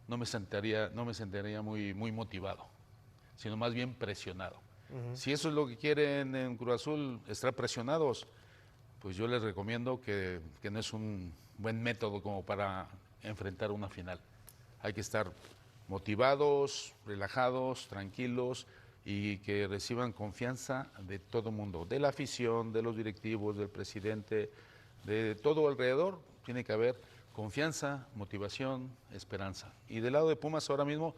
no me sentiría muy motivado, sino más bien presionado. Si eso es lo que quieren en Cruz Azul, estar presionados, pues yo les recomiendo que no es un buen método como para enfrentar una final. Hay que estar motivados, relajados, tranquilos y que reciban confianza de todo el mundo, de la afición, de los directivos, del presidente, de todo alrededor. Tiene que haber confianza, motivación, esperanza. Y del lado de Pumas ahora mismo,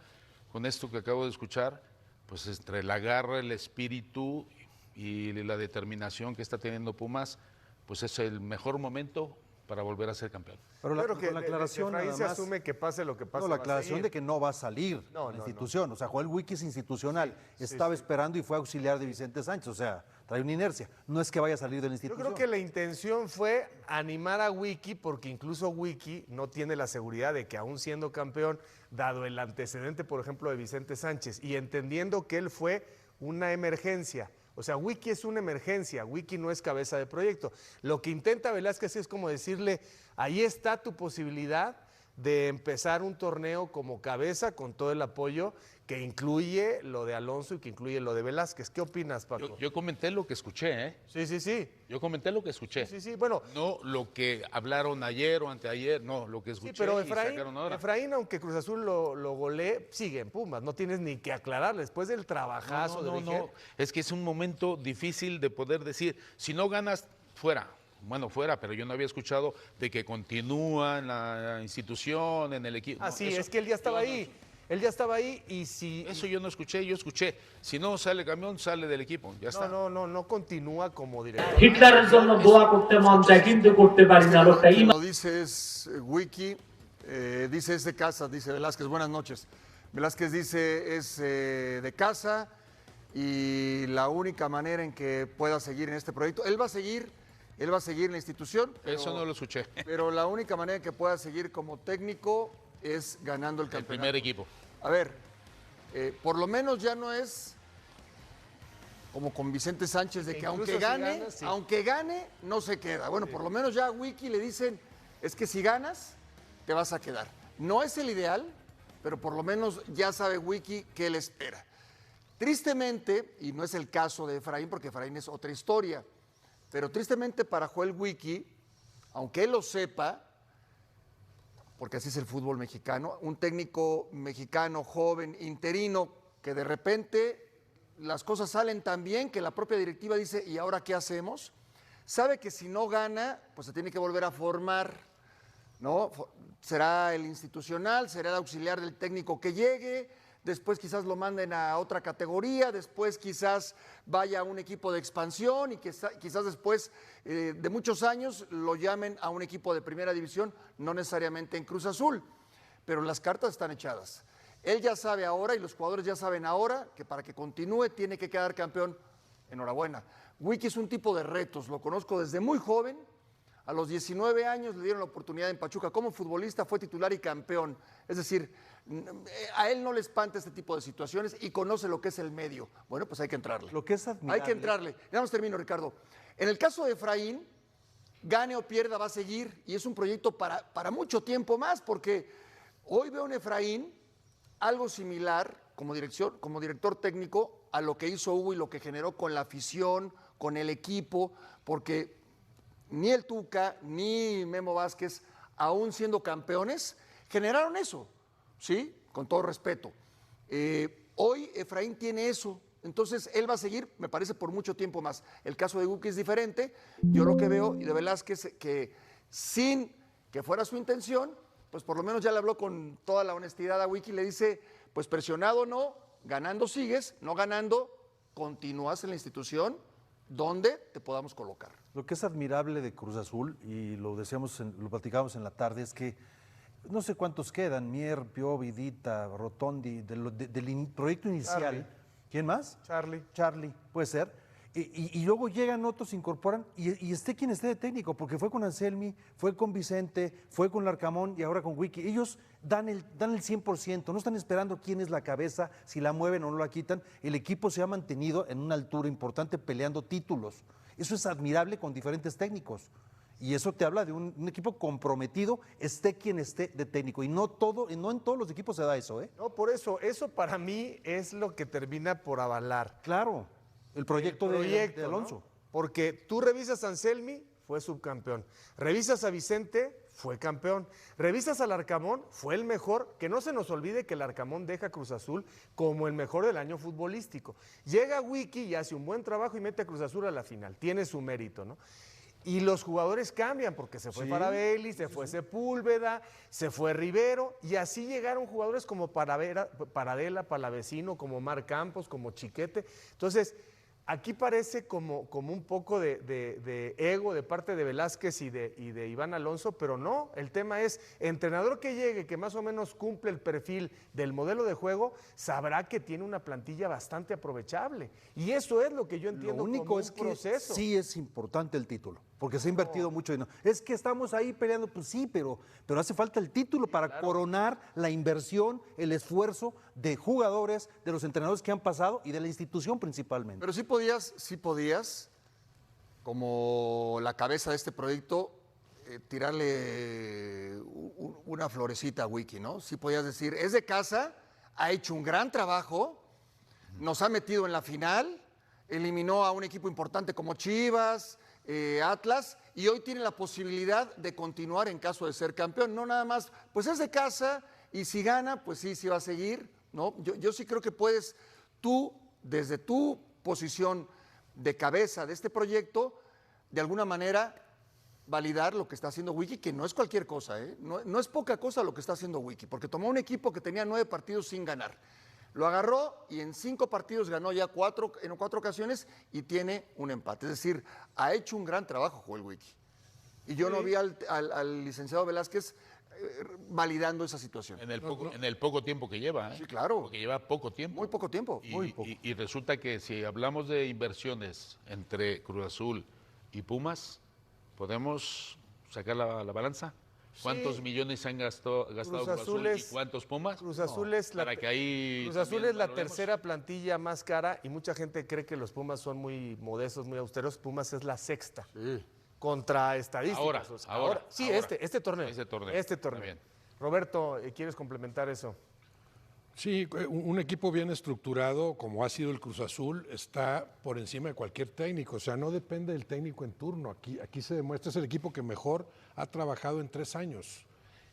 con esto que acabo de escuchar, pues entre la garra, el espíritu y la determinación que está teniendo Pumas, pues es el mejor momento para volver a ser campeón. Pero con la aclaración ahí se más, asume que pase lo que pase. no, la aclaración de que no va a salir No, de la no, institución. O sea, Joel Wiki es institucional. Estaba esperando y fue auxiliar de Vicente Sánchez. O sea, trae una inercia. No es que vaya a salir de la Yo institución. creo que la intención fue animar a Wiki, porque incluso Wiki no tiene la seguridad de que aún siendo campeón, dado el antecedente, por ejemplo, de Vicente Sánchez, y entendiendo que él fue una emergencia. O sea, Wiki es una emergencia, Wiki no es cabeza de proyecto. Lo que intenta Velázquez es como decirle, ahí está tu posibilidad de empezar un torneo como cabeza con todo el apoyo que incluye lo de Alonso y que incluye lo de Velázquez. ¿Qué opinas, Paco? Yo comenté lo que escuché, ¿eh? Sí. Yo comenté lo que escuché. Sí, bueno. No lo que hablaron ayer o anteayer, no, lo que escuché. Sí, pero y sacaron ahora. Efraín, aunque Cruz Azul lo golee, sigue en Pumas. No tienes ni que aclararle. Después del trabajazo de Vigel. No. Es que es un momento difícil de poder decir, si no ganas, fuera. Bueno, fuera, pero yo no había escuchado de que continúa en la institución, en el equipo. Ah, sí, es que él ya estaba ahí. Él ya estaba ahí y si... Eso yo no escuché, yo escuché. Si no sale camión, sale del equipo. Ya está. No continúa como director. হিটলারের জন্য দোয়া করতে মন চায় কিন্তু করতে পারি না লোকটা Lo dice es Wiki, dice es de casa, dice Velázquez, buenas noches. Velázquez dice es de casa y la única manera en que pueda seguir en este proyecto, él va a seguir en la institución. Pero, eso no lo escuché. Pero la única manera en que pueda seguir como técnico es ganando el campeonato. El primer equipo. A ver, por lo menos ya no es como con Vicente Sánchez de que aunque gane, no se queda. Bueno, por lo menos ya a Wiki le dicen, es que si ganas, te vas a quedar. No es el ideal, pero por lo menos ya sabe Wiki qué le espera. Tristemente, y no es el caso de Efraín, porque Efraín es otra historia, pero tristemente para Joel Wiki, aunque él lo sepa, porque así es el fútbol mexicano, un técnico mexicano joven, interino, que de repente las cosas salen tan bien que la propia directiva dice, ¿y ahora qué hacemos? Sabe que si no gana, pues se tiene que volver a formar, ¿no? Será el institucional, será el auxiliar del técnico que llegue, después quizás lo manden a otra categoría, después quizás vaya a un equipo de expansión y quizás después de muchos años lo llamen a un equipo de primera división, no necesariamente en Cruz Azul, pero las cartas están echadas. Él ya sabe ahora y los jugadores ya saben ahora que para que continúe tiene que quedar campeón. Enhorabuena. Wiki es un tipo de retos, lo conozco desde muy joven. A los 19 años le dieron la oportunidad en Pachuca. Como futbolista fue titular y campeón. Es decir, a él no le espanta este tipo de situaciones y conoce lo que es el medio. Bueno, pues hay que entrarle. Lo que es admirable. Hay que entrarle. Ya nos termino, Ricardo. En el caso de Efraín, gane o pierda, va a seguir y es un proyecto para mucho tiempo más, porque hoy veo en Efraín algo similar como director técnico a lo que hizo Hugo y lo que generó con la afición, con el equipo, porque ni el Tuca ni Memo Vázquez, aún siendo campeones, generaron eso, ¿sí? Con todo respeto. Hoy Efraín tiene eso, entonces él va a seguir, me parece, por mucho tiempo más. El caso de Guki es diferente. Yo lo que veo y de Velázquez, que sin que fuera su intención, pues por lo menos ya le habló con toda la honestidad a Wiki, le dice, pues presionado no, ganando sigues, no ganando, continúas en la institución donde te podamos colocar. Lo que es admirable de Cruz Azul, y lo decíamos, lo platicábamos en la tarde, es que no sé cuántos quedan, Mier, Piovi, Dita, Rotondi, del proyecto inicial. Charlie. ¿Quién más? Charlie, puede ser. Y luego llegan otros, se incorporan, y esté quien esté de técnico, porque fue con Anselmi, fue con Vicente, fue con Larcamón y ahora con Wiki. Ellos dan el 100%, no están esperando quién es la cabeza, si la mueven o no la quitan. El equipo se ha mantenido en una altura importante peleando títulos. Eso es admirable con diferentes técnicos. Y eso te habla de un equipo comprometido, esté quien esté de técnico. Y no en todos los equipos se da eso, ¿eh? No, por eso para mí es lo que termina por avalar. Claro, el proyecto de Alonso. ¿no? Porque tú revisas a Anselmi, fue subcampeón. Revisas a Vicente, fue campeón. Revisas al Arcamón, fue el mejor. Que no se nos olvide que el Arcamón deja a Cruz Azul como el mejor del año futbolístico. Llega Wiki y hace un buen trabajo y mete a Cruz Azul a la final. Tiene su mérito, ¿no? Y los jugadores cambian porque se fue Farabelli, se fue Sepúlveda, se fue Rivero y así llegaron jugadores como Paradela, Palavecino, como Mar Campos, como Chiquete. Entonces, aquí parece como un poco de ego de parte de Velázquez y de Iván Alonso, pero no, el tema es, entrenador que llegue, que más o menos cumple el perfil del modelo de juego, sabrá que tiene una plantilla bastante aprovechable. Y eso es lo que yo entiendo como un es que proceso. Sí es importante el título, porque se ha invertido mucho dinero. Es que estamos ahí peleando, pues sí, pero hace falta el título para coronar la inversión, el esfuerzo de jugadores, de los entrenadores que han pasado y de la institución principalmente. Pero sí podías, como la cabeza de este proyecto, tirarle una florecita a Wiki, ¿no? Sí podías decir, es de casa, ha hecho un gran trabajo, nos ha metido en la final, eliminó a un equipo importante como Chivas, Atlas, y hoy tiene la posibilidad de continuar en caso de ser campeón. No nada más, pues es de casa, y si gana, pues sí va a seguir, ¿no? Yo sí creo que puedes tú, desde tu posición de cabeza de este proyecto, de alguna manera validar lo que está haciendo Wiki, que no es cualquier cosa, ¿eh? No es poca cosa lo que está haciendo Wiki, porque tomó un equipo que tenía 9 partidos sin ganar. Lo agarró y en 5 partidos ganó ya 4 en 4 ocasiones y tiene un empate. Es decir, ha hecho un gran trabajo Joel Wiki. Y yo no vi al licenciado Velázquez validando esa situación. En el poco tiempo que lleva. Sí, claro. Porque lleva poco tiempo. Muy poco tiempo. Y resulta que si hablamos de inversiones entre Cruz Azul y Pumas, ¿podemos sacar la balanza? ¿Cuántos millones han gastado Cruz Azul y cuántos Pumas? Cruz Azul es la tercera plantilla más cara y mucha gente cree que los Pumas son muy modestos, muy austeros. Pumas es la sexta. Sí. Contra estadísticas. Ahora. Este torneo. Este torneo. Bien. Roberto, ¿quieres complementar eso? Sí, un equipo bien estructurado, como ha sido el Cruz Azul, está por encima de cualquier técnico. O sea, no depende del técnico en turno. Aquí se demuestra, es el equipo que mejor ha trabajado en 3 años.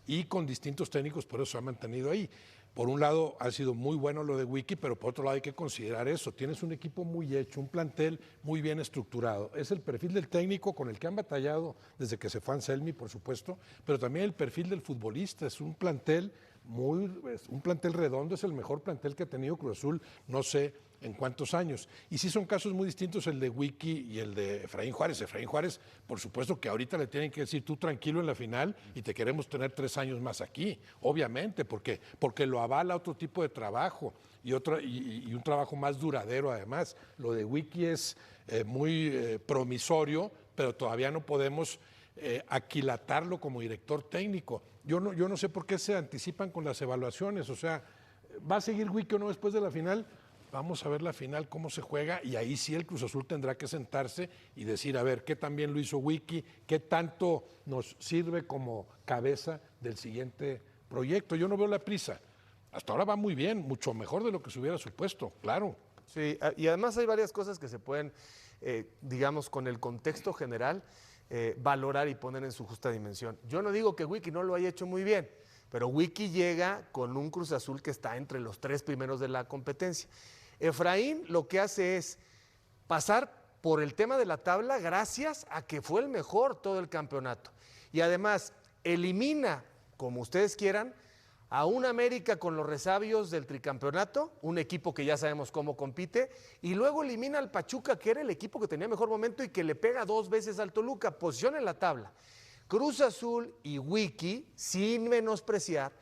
Y con distintos técnicos, por eso se ha mantenido ahí. Por un lado, ha sido muy bueno lo de Wiki, pero por otro lado hay que considerar eso. Tienes un equipo muy hecho, un plantel muy bien estructurado. Es el perfil del técnico con el que han batallado desde que se fue Anselmi, por supuesto, pero también el perfil del futbolista. Es un plantel redondo, es el mejor plantel que ha tenido Cruz Azul, no sé en cuántos años. Y sí son casos muy distintos el de Wiki y el de Efraín Juárez. Efraín Juárez, por supuesto que ahorita le tienen que decir tú tranquilo en la final y te queremos tener 3 años más aquí, obviamente, porque lo avala otro tipo de trabajo y un trabajo más duradero además. Lo de Wiki es muy promisorio, pero todavía no podemos aquilatarlo como director técnico. Yo no sé por qué se anticipan con las evaluaciones, o sea, ¿va a seguir Wiki o no después de la final? Vamos a ver la final, cómo se juega, y ahí sí el Cruz Azul tendrá que sentarse y decir, a ver, qué tan bien lo hizo Wiki, qué tanto nos sirve como cabeza del siguiente proyecto. Yo no veo la prisa. Hasta ahora va muy bien, mucho mejor de lo que se hubiera supuesto, claro. Sí, y además hay varias cosas que se pueden, digamos, con el contexto general, valorar y poner en su justa dimensión. Yo no digo que Wiki no lo haya hecho muy bien, pero Wiki llega con un Cruz Azul que está entre los 3 primeros de la competencia. Efraín lo que hace es pasar por el tema de la tabla gracias a que fue el mejor todo el campeonato. Y además elimina, como ustedes quieran, a un América con los resabios del tricampeonato, un equipo que ya sabemos cómo compite, y luego elimina al Pachuca, que era el equipo que tenía mejor momento y que le pega 2 veces al Toluca, posición en la tabla. Cruz Azul y Wiki, sin menospreciar,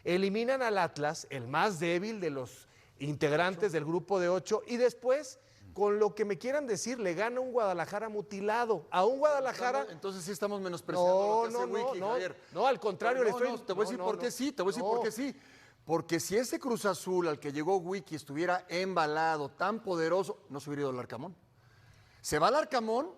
eliminan al Atlas, el más débil de los integrantes del grupo de 8, y después, con lo que me quieran decir, le gana un Guadalajara mutilado. A un Guadalajara... Entonces sí estamos menospreciando lo que hace Wiki, Javier. No, al contrario, le estoy... te voy a decir por qué sí, por qué sí. Porque si ese Cruz Azul al que llegó Wiki estuviera embalado, tan poderoso, no se hubiera ido al Arcamón. Se va al Arcamón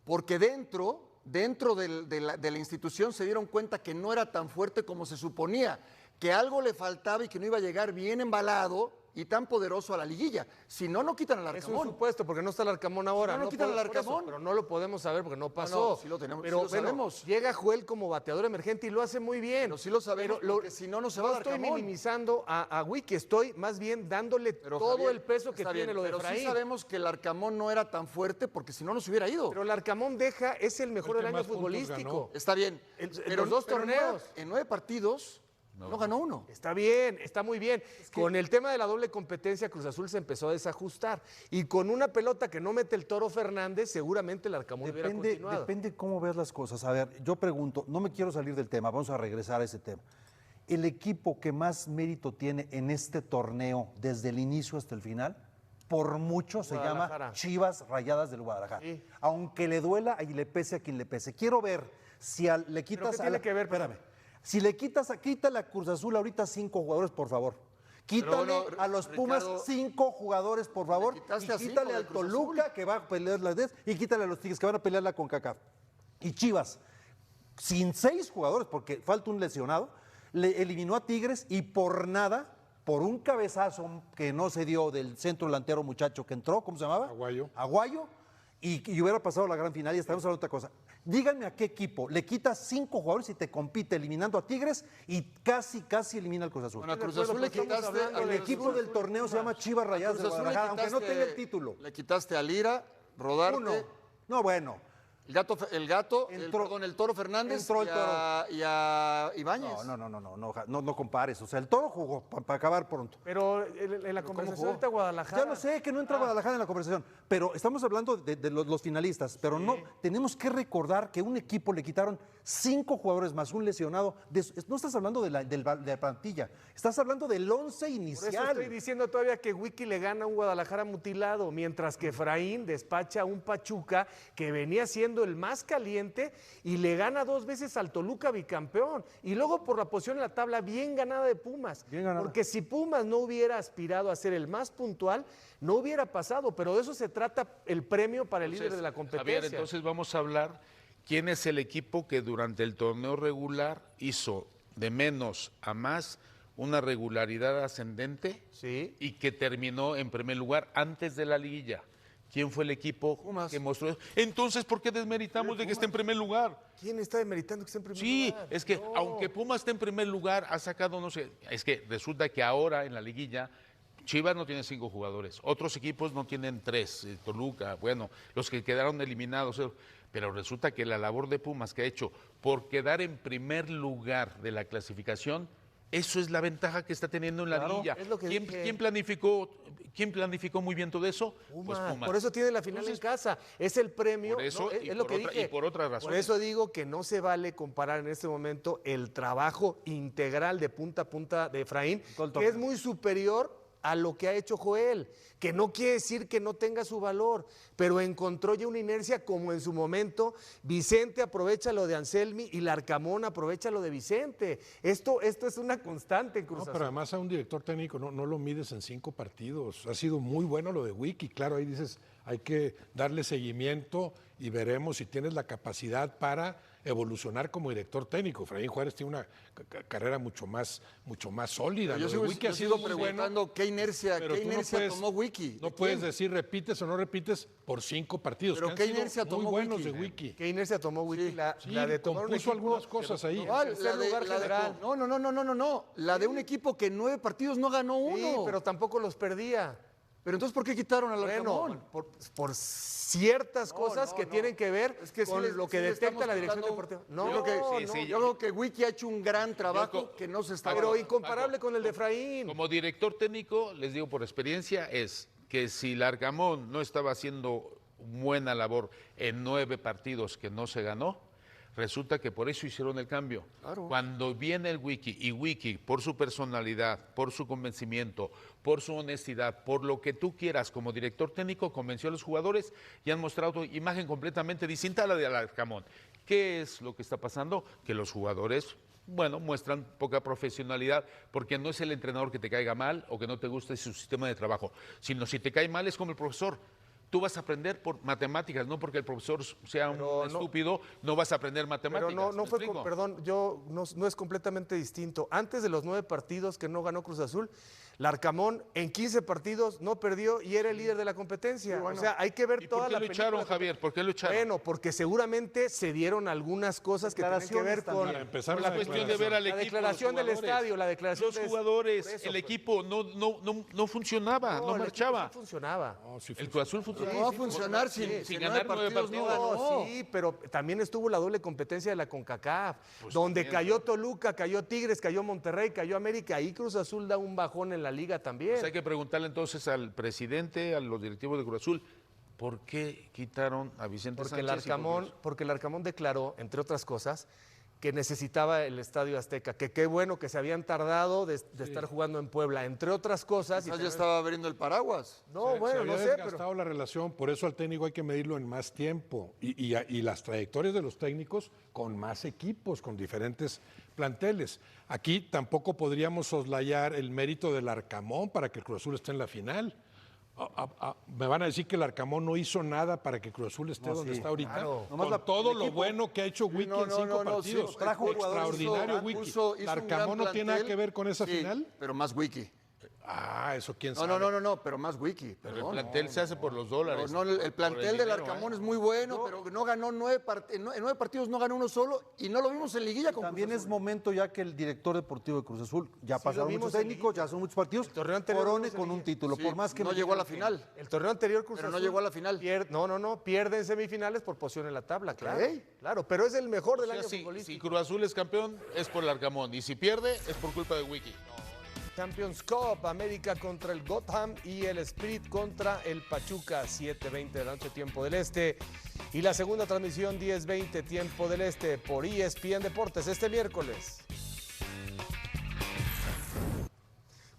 porque dentro dentro de la institución se dieron cuenta que no era tan fuerte como se suponía, que algo le faltaba y que no iba a llegar bien embalado y tan poderoso a la liguilla. Si no, no quitan al Es un Arcamón. supuesto, porque no está el Arcamón ahora. No quitan al por eso, Arcamón. pero no lo podemos saber porque no pasó. No, sí lo tenemos, Pero sí lo sabemos. llega Joel como bateador emergente y lo hace muy bien. Pero sí lo sabemos, porque si no, no se va No al estoy Arcamón. minimizando a Wiki, estoy más bien dándole Pero, todo Javier, el peso que está tiene bien, lo de pero Efraín. sí sabemos que el Arcamón no era tan fuerte porque si no, no se hubiera ido. Pero el Arcamón es el mejor El que del año más puntos futbolístico. ganó. Está bien. En los dos torneos. En 9 partidos no ganó uno. Está bien, está muy bien. Con el tema de la doble competencia, Cruz Azul se empezó a desajustar. Y con una pelota que no mete el Toro Fernández, seguramente el Arcamón hubiera continuado. Depende cómo veas las cosas. A ver, yo pregunto, no me quiero salir del tema, vamos a regresar a ese tema. El equipo que más mérito tiene en este torneo desde el inicio hasta el final, por mucho se llama Guadalajara. Chivas Rayadas del Guadalajara. Sí. Aunque le duela y le pese a quien le pese. Quiero ver si le quitas qué tiene que ver? Espérame. Si le quítale a Cruz Azul ahorita 5 jugadores, por favor. Quítale Pero bueno, a los Pumas Ricardo, 5 jugadores, por favor. Y quitaste a cinco quítale de al Cruz Toluca, que va a pelear las 10, y quítale a los Tigres, que van a pelear la CONCACAF. Y Chivas, sin 6 jugadores, porque falta un lesionado, le eliminó a Tigres y por nada, por un cabezazo que no se dio del centro delantero muchacho que entró, ¿cómo se llamaba? Aguayo, y hubiera pasado la gran final y estaremos hablando de otra cosa. Díganme a qué equipo le quitas 5 jugadores y te compite eliminando a Tigres y casi elimina al Cruz Azul. Bueno, a Cruz de acuerdo, Azul le pero estamos quitaste. hablando El de equipo del torneo se llama Chivas Rayadas de Cruz Azul le Guadalajara, aunque no quitaste- tenga el título. Le quitaste a Lira, Rodarte, Uno. No, bueno. el Toro Fernández entró el y a Ibáñez. No compares. O sea, el Toro jugó para acabar pronto. Pero en la conversación jugó? ahorita Guadalajara. Ya lo sé que no entra Guadalajara en la conversación, pero estamos hablando de los finalistas. Pero no, tenemos que recordar que un equipo le quitaron 5 jugadores más un lesionado. No estás hablando de la plantilla, estás hablando del 11 Por eso inicial. estoy diciendo todavía que Wiki le gana a un Guadalajara mutilado, mientras que Efraín despacha a un Pachuca que venía siendo el más caliente y le gana 2 veces al Toluca bicampeón. Y luego por la posición en la tabla bien ganada de Pumas. Bien ganada. Porque si Pumas no hubiera aspirado a ser el más puntual, no hubiera pasado. Pero de eso se trata el premio para el líder de la competencia. Javier, entonces vamos a hablar quién es el equipo que durante el torneo regular hizo de menos a más una regularidad ascendente Sí. y que terminó en primer lugar antes de la liguilla. ¿Quién fue el equipo Pumas. que mostró eso? Entonces, ¿por qué desmeritamos de que esté en primer lugar? ¿Quién está demeritando que esté en primer Sí, lugar? es que No. aunque Pumas esté en primer lugar, ha sacado, no sé, es que resulta que ahora en la liguilla Chivas no tiene 5 jugadores, otros equipos no tienen 3, Toluca, bueno, los que quedaron eliminados, pero resulta que la labor de Pumas que ha hecho por quedar en primer lugar de la clasificación, eso es la ventaja que está teniendo en la Claro, liguilla. es lo que dije. ¿Quién planificó muy bien todo eso? Pues Pumas. Por eso tiene la final en casa. Es el premio. Por eso ¿no? y Es lo por que otra- dije. y por otras razones. Por eso digo que no se vale comparar en este momento el trabajo integral de punta a punta de Efraín, Todo el que torneo. es muy superior a lo que ha hecho Joel, que no quiere decir que no tenga su valor, pero encontró ya una inercia como en su momento Vicente aprovecha lo de Anselmi y Larcamón aprovecha lo de Vicente. Esto es una constante en Cruz No, Azul. pero además a un director técnico no lo mides en 5 partidos. Ha sido muy bueno lo de Wiki. Claro, ahí dices, hay que darle seguimiento y veremos si tienes la capacidad para evolucionar como director técnico. Efraín Juárez tiene una carrera mucho más sólida. Yo Lo de sigo, Wiki ha yo sido sigo muy preguntando bueno, qué inercia pero tú no puedes- tomó Wiki. No ¿De puedes quién? decir repites o no repites por 5 partidos. Pero que han ¿qué sido inercia muy tomó buenos Wiki? de Wiki. ¿Qué inercia tomó Wiki? Sí. La de tomar un compuso equipo algunas cosas ahí. ¿Cuál? tercer lugar general. No. La de un equipo que en 9 partidos no ganó uno. Sí, pero tampoco los perdía. Pero entonces, ¿por qué quitaron al Bueno, Arcamón? por ciertas cosas que tienen que ver Es que sí con les- lo sí que le detecta estamos la dirección quitando- deportiva. Yo No, creo que, no. yo creo que Wiki ha hecho un gran trabajo Yo que no se está. Pero incomparable con el de Efraín. Como director técnico, les digo por experiencia, es que si Larcamón no estaba haciendo buena labor en 9 partidos que no se ganó, resulta que por eso hicieron el cambio. Claro. Cuando viene el Wiki, y Wiki, por su personalidad, por su convencimiento, por su honestidad, por lo que tú quieras como director técnico, convenció a los jugadores y han mostrado imagen completamente distinta a la de Larcamón. ¿Qué es lo que está pasando? Que los jugadores, bueno, muestran poca profesionalidad porque no es el entrenador que te caiga mal o que no te guste su sistema de trabajo, sino si te cae mal es como el profesor. Tú vas a aprender por matemáticas, no porque el profesor sea un estúpido, no vas a aprender matemáticas. Pero no ¿me fue, explico? perdón, no es completamente distinto. Antes de los 9 partidos que no ganó Cruz Azul, Larcamón en 15 partidos no perdió y era el líder de la competencia. O sea, hay que ver ¿Y toda por qué la lo echaron, película. Javier? ¿Por qué lo echaron? Bueno, porque seguramente se dieron algunas cosas que tienen que ver con Para empezar, Por la cuestión de ver al la equipo, declaración los del jugadores. estadio, la declaración Los jugadores, por eso, el pues. equipo no funcionaba, no el marchaba. equipo sí funcionaba. No, sí El Cruz Azul funcionaba. No va a funcionar sin ganar 9 partidos. No, sí, pero también estuvo la doble competencia de la CONCACAF, donde también, cayó Toluca, cayó Tigres, cayó Monterrey, cayó América. Ahí Cruz Azul da un bajón en la liga también. Pues hay que preguntarle entonces al presidente, a los directivos de Cruz Azul, ¿por qué quitaron a Vicente Porque Sánchez? porque el Arcamón declaró, entre otras cosas, que necesitaba el Estadio Azteca, que qué bueno que se habían tardado de estar jugando en Puebla, entre otras cosas. Quizás ya estaba abriendo el paraguas. No, Se bueno, había no sé, desgastado la relación, por eso al técnico hay que medirlo en más tiempo y las trayectorias de los técnicos con más equipos, con diferentes planteles. Aquí tampoco podríamos soslayar el mérito del Arcamón para que el Cruz Azul esté en la final. Me van a decir que el Arcamón no hizo nada para que Cruz Azul esté donde está ahorita. claro. Con todo lo bueno que ha hecho Wiki en 5 partidos. trajo jugadores, Extraordinario Wiki. hizo un ¿Arcamón gran no tiene nada plantel. que ver con esa Sí, final? pero más Wiki. Eso quién sabe. No, pero más Wiki. Pero Perdón. el plantel se hace por los dólares. El plantel del Arcamón es muy bueno, pero no ganó en 9 partidos, no ganó uno solo y no lo vimos en liguilla con También Cruz es Azul. momento ya que el director deportivo de Cruz Azul, ya pasaron vimos muchos en técnicos, ya son muchos partidos, El torneo anterior corone vimos en con un liguilla. título, Sí, por más que no me llegó a la digan final. El torneo anterior Cruz Pero no Azul llegó a la final. pierde en semifinales por posición en la tabla, claro. Ok. Claro, pero es el mejor O del sea, año si futbolístico. Cruz Azul es campeón, es por el Arcamón. Y si pierde, es por culpa de Wiki. Champions Cup, América contra el Gotham y el Spirit contra el Pachuca, 7:20 de la noche, tiempo del Este. Y la segunda transmisión, 10:20, tiempo del Este, por ESPN Deportes, este miércoles.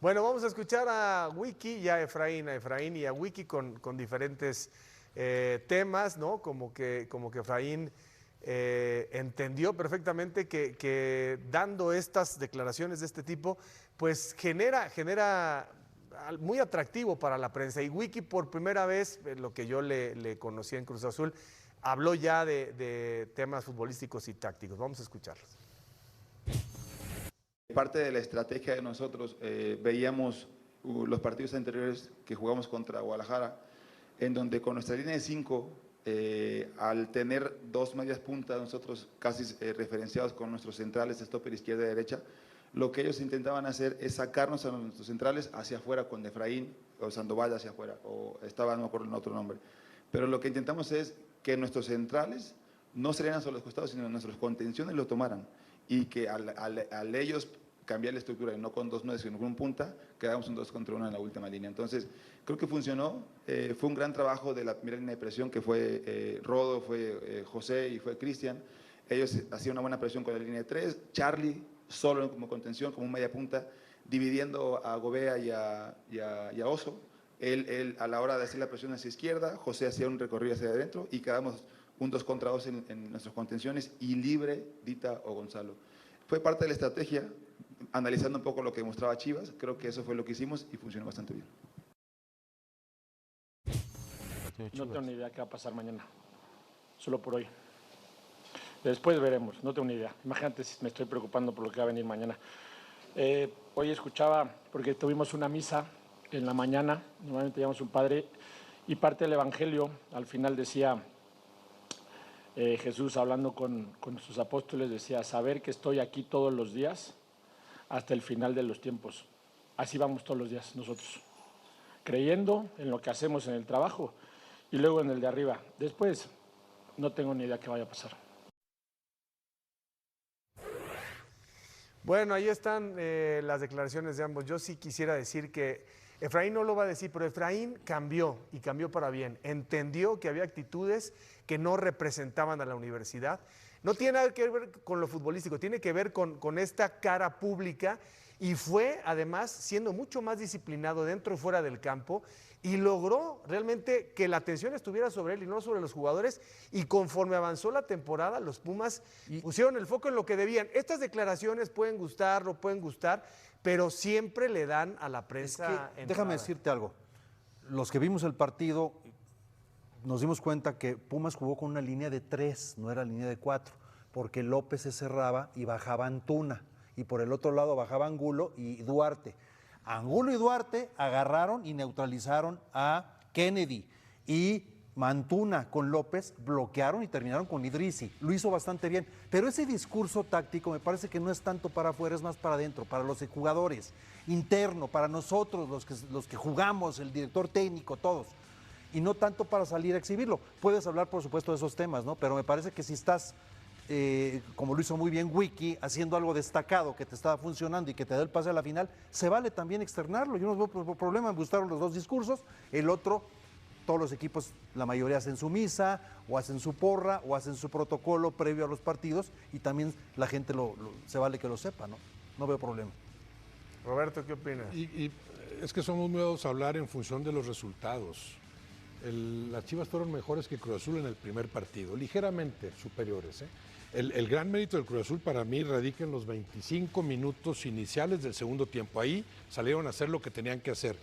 Bueno, vamos a escuchar a Wiki y a Efraín y a Wiki con diferentes temas, ¿no? Como que Efraín entendió perfectamente que dando estas declaraciones de este tipo, pues genera muy atractivo para la prensa. Y Wiki por primera vez, lo que yo le conocí en Cruz Azul, habló ya de temas futbolísticos y tácticos. Vamos a escucharlos. Parte de la estrategia de nosotros, veíamos los partidos anteriores que jugamos contra Guadalajara, en donde con nuestra línea de 5, al tener 2 medias puntas, nosotros casi referenciados con nuestros centrales, stopper izquierda y derecha, lo que ellos intentaban hacer es sacarnos a nuestros centrales hacia afuera con Efraín o Sandoval hacia afuera, o estaba, no me acuerdo el otro nombre. Pero lo que intentamos es que nuestros centrales no salieran hacia los costados, sino nuestros contenciones lo tomaran. Y que al ellos cambiar la estructura, y no con 2 9, sino con un punta, quedamos un 2 contra 1 en la última línea. Entonces, creo que funcionó. Fue un gran trabajo de la primera línea de presión, que fue Rodo, fue José y fue Cristian. Ellos hacían una buena presión con la línea de 3. Charlie, solo como contención, como un media punta, dividiendo a Gobea y a Oso. Él, a la hora de hacer la presión hacia izquierda, José hacía un recorrido hacia adentro y quedamos un 2 contra 2 en nuestras contenciones y libre Dita o Gonzalo. Fue parte de la estrategia, analizando un poco lo que mostraba Chivas. Creo que eso fue lo que hicimos y funcionó bastante bien. No tengo ni idea qué va a pasar mañana, solo por hoy. Después veremos, no tengo ni idea. Imagínate si me estoy preocupando por lo que va a venir mañana. Hoy escuchaba, porque tuvimos una misa en la mañana, normalmente llamamos un padre, y parte del Evangelio, al final decía, Jesús hablando con sus apóstoles, decía, saber que estoy aquí todos los días hasta el final de los tiempos. Así vamos todos los días nosotros, creyendo en lo que hacemos en el trabajo y luego en el de arriba. Después, no tengo ni idea qué vaya a pasar. Bueno, ahí están las declaraciones de ambos. Yo sí quisiera decir que Efraín no lo va a decir, pero Efraín cambió y cambió para bien. Entendió que había actitudes que no representaban a la universidad. No tiene nada que ver con lo futbolístico, tiene que ver con esta cara pública y fue además siendo mucho más disciplinado dentro y fuera del campo y logró realmente que la atención estuviera sobre él y no sobre los jugadores y conforme avanzó la temporada los Pumas pusieron el foco en lo que debían. Estas declaraciones pueden gustar, no pueden gustar, pero siempre le dan a la prensa déjame decirte algo, los que vimos el partido, nos dimos cuenta que Pumas jugó con una línea de 3, no era línea de 4, porque López se cerraba y bajaba Antuna, y por el otro lado bajaba Angulo y Duarte. Angulo y Duarte agarraron y neutralizaron a Kennedy, y Antuna con López bloquearon y terminaron con Idrissi. Lo hizo bastante bien, pero ese discurso táctico me parece que no es tanto para afuera, es más para adentro, para los jugadores, interno, para nosotros, los que jugamos, el director técnico, todos. Y no tanto para salir a exhibirlo. Puedes hablar, por supuesto, de esos temas, ¿no? Pero me parece que si estás, como lo hizo muy bien Wiki, haciendo algo destacado que te estaba funcionando y que te da el pase a la final, se vale también externarlo. Yo no veo problema, me gustaron los dos discursos. El otro, todos los equipos, la mayoría hacen su misa, o hacen su porra, o hacen su protocolo previo a los partidos, y también la gente se vale que lo sepa, ¿no? No veo problema. Roberto, ¿qué opinas? Y es que somos muy dados a hablar en función de los resultados. Las Chivas fueron mejores que Cruz Azul en el primer partido, ligeramente superiores. El gran mérito del Cruz Azul para mí radica en los 25 minutos iniciales del segundo tiempo. Ahí salieron a hacer lo que tenían que hacer.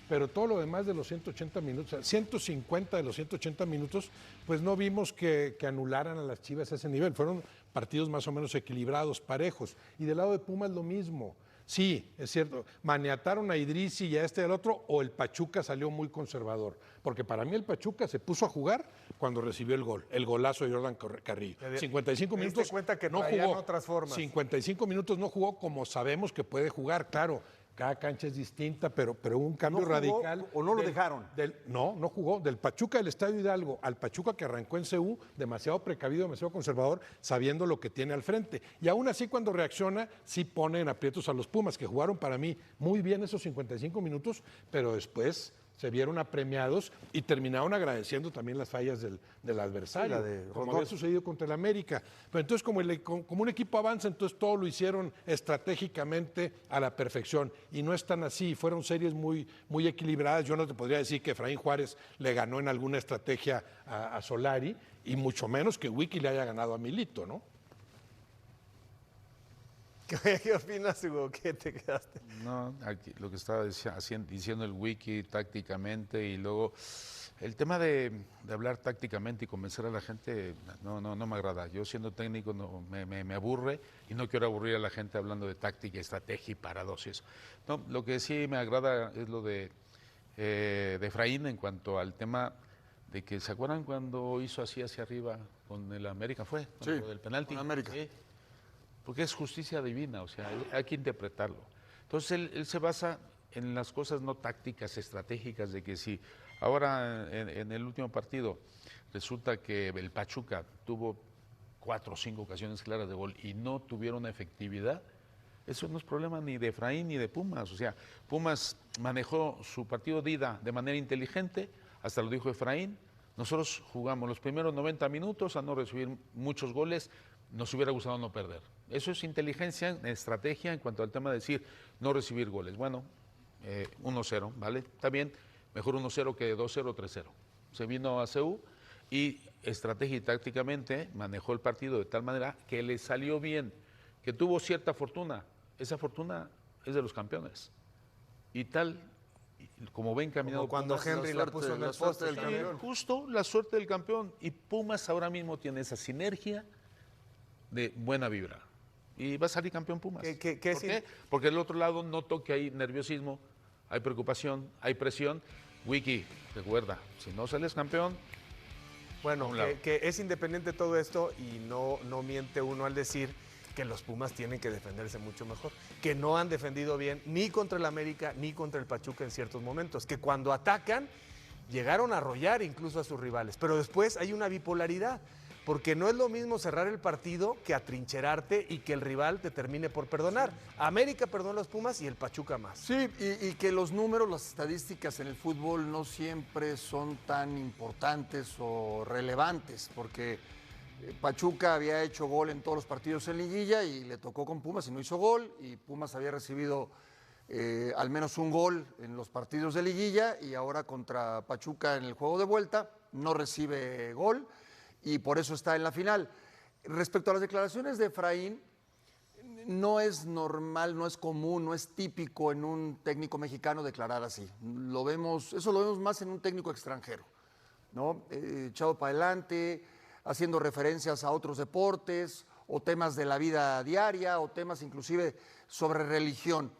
Pero todo lo demás de los 180 minutos, 150 de los 180 minutos, pues no vimos que anularan a las Chivas a ese nivel. Fueron partidos más o menos equilibrados, parejos. Y del lado de Pumas lo mismo. Sí, es cierto, maniataron a Idrissi y a este y al otro, o el Pachuca salió muy conservador. Porque para mí el Pachuca se puso a jugar cuando recibió el golazo de Jordan Carrillo. 55 minutos cuenta que no traían jugó. otras formas. 55 minutos no jugó como sabemos que puede jugar, claro. Cada cancha es distinta, pero hubo un cambio radical. ¿O no lo dejaron? No jugó. Del Pachuca del Estadio Hidalgo al Pachuca que arrancó en CU, demasiado precavido, demasiado conservador, sabiendo lo que tiene al frente. Y aún así, cuando reacciona, sí pone en aprietos a los Pumas, que jugaron para mí muy bien esos 55 minutos, pero después se vieron apremiados y terminaron agradeciendo también las fallas del adversario, como había sucedido contra el América. Pero entonces, como un equipo avanza, entonces todo lo hicieron estratégicamente a la perfección. Y no es tan así, fueron series muy, muy equilibradas. Yo no te podría decir que Efraín Juárez le ganó en alguna estrategia a Solari, y mucho menos que Wiki le haya ganado a Milito, ¿no? ¿Qué opinas, Hugo? ¿Qué te quedaste? No, aquí, lo que estaba diciendo el Wiki tácticamente, y luego el tema de hablar tácticamente y convencer a la gente, no me agrada. Yo siendo técnico me aburre, y no quiero aburrir a la gente hablando de táctica, estrategia y parados y eso. No, lo que sí me agrada es lo de Efraín en cuanto al tema de que, ¿se acuerdan cuando hizo así hacia arriba con el América? ¿Fue? Sí, del penalti. con América. Sí. Porque es justicia divina, o sea, hay que interpretarlo. Entonces él se basa en las cosas no tácticas, estratégicas, de que si ahora en el último partido resulta que el Pachuca tuvo 4 o 5 ocasiones claras de gol y no tuvieron efectividad, eso no es problema ni de Efraín ni de Pumas. O sea, Pumas manejó su partido de ida de manera inteligente, hasta lo dijo Efraín. Nosotros jugamos los primeros 90 minutos a no recibir muchos goles. Nos hubiera gustado no perder. Eso es inteligencia, estrategia en cuanto al tema de decir no recibir goles. Bueno, 1-0, ¿vale? Está bien, mejor 1-0 que 2-0 o 3-0. Se vino a CU y estrategia y tácticamente manejó el partido de tal manera que le salió bien, que tuvo cierta fortuna. Esa fortuna es de los campeones. Y tal, como ven caminado Como cuando Pumas, Henry la puso en el poste del campeón. Justo la suerte del campeón. Y Pumas ahora mismo tiene esa sinergia de buena vibra. Y va a salir campeón Pumas. ¿Por qué? Porque del otro lado noto que hay nerviosismo, hay preocupación, hay presión. Wiki, recuerda, si no sales campeón... Bueno, que es independiente de todo esto, y no miente uno al decir que los Pumas tienen que defenderse mucho mejor, que no han defendido bien ni contra el América ni contra el Pachuca en ciertos momentos, que cuando atacan llegaron a arrollar incluso a sus rivales, pero después hay una bipolaridad. Porque no es lo mismo cerrar el partido que atrincherarte y que el rival te termine por perdonar. América perdonó a los Pumas y el Pachuca más. Sí, y que los números, las estadísticas en el fútbol no siempre son tan importantes o relevantes, porque Pachuca había hecho gol en todos los partidos en liguilla y le tocó con Pumas y no hizo gol, y Pumas había recibido al menos un gol en los partidos de liguilla, y ahora contra Pachuca en el juego de vuelta no recibe gol, y por eso está en la final. Respecto a las declaraciones de Efraín, no es normal, no es común, no es típico en un técnico mexicano declarar así. Eso lo vemos más en un técnico extranjero. ¿no? Echado para adelante, haciendo referencias a otros deportes o temas de la vida diaria o temas inclusive sobre religión.